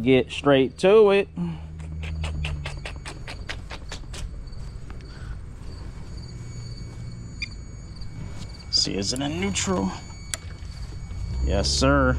get straight to it. See, is it in neutral? Yes, sir.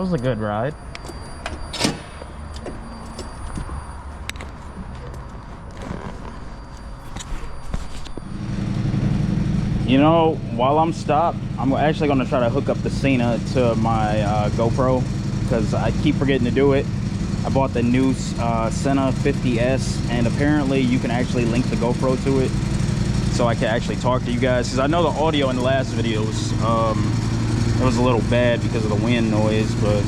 was a good ride. You know, while I'm stopped, I'm actually going to try to hook up the Cena to my GoPro, because I keep forgetting to do it. I bought the new Cena 50S, and apparently you can actually link the GoPro to it, so I can actually talk to you guys. Because I know the audio in the last videos, it was a little bad because of the wind noise, but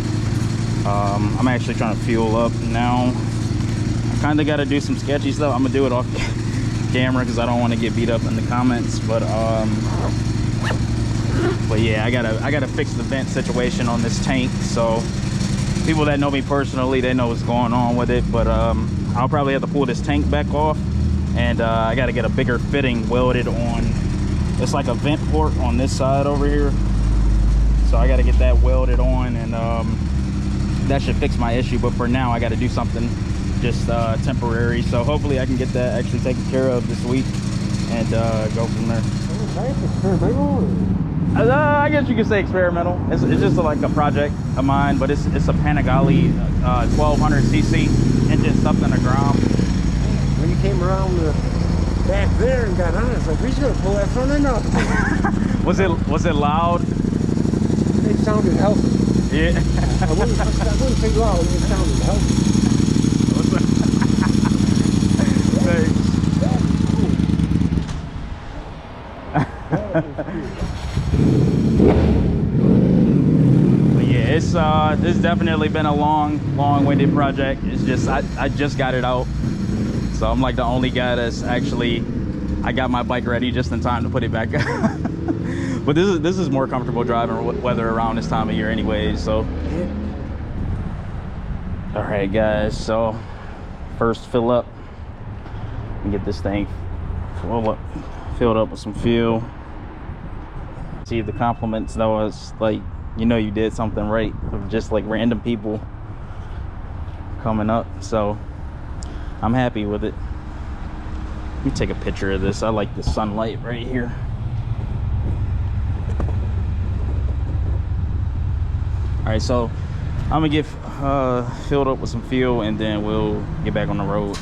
I'm actually trying to fuel up now. I kind of got to do some sketchy stuff. I'm going to do it off camera because I don't want to get beat up in the comments, but yeah, I gotta fix the vent situation on this tank. So people that know me personally, they know what's going on with it, but I'll probably have to pull this tank back off, and I gotta get a bigger fitting welded on. It's like a vent port on this side over here, so I gotta get that welded on, and that should fix my issue. But for now, I gotta do something just temporary, so hopefully I can get that actually taken care of this week and go from there. I guess you could say experimental. It's just like a project of mine, but it's a Panigale 1200cc engine stuffed in a Grom. When you came around the back there and got on it, it's like, we should have pulled that front end up. Was it loud? It sounded healthy. Yeah. I wouldn't say loud, it sounded healthy. But yeah, it's definitely been a long-winded project. It's just I just got it out, so I'm like the only guy that's actually, I got my bike ready just in time to put it back. But this is more comfortable driving weather around this time of year anyways, so. All right guys, so first fill up and get this thing filled up with some fuel. See the compliments though, it's like, you know, you did something right, of just like random people coming up, so I'm happy with it. Let me take a picture of this. I like the sunlight right here. All right, so I'm gonna get filled up with some fuel, and then we'll get back on the road.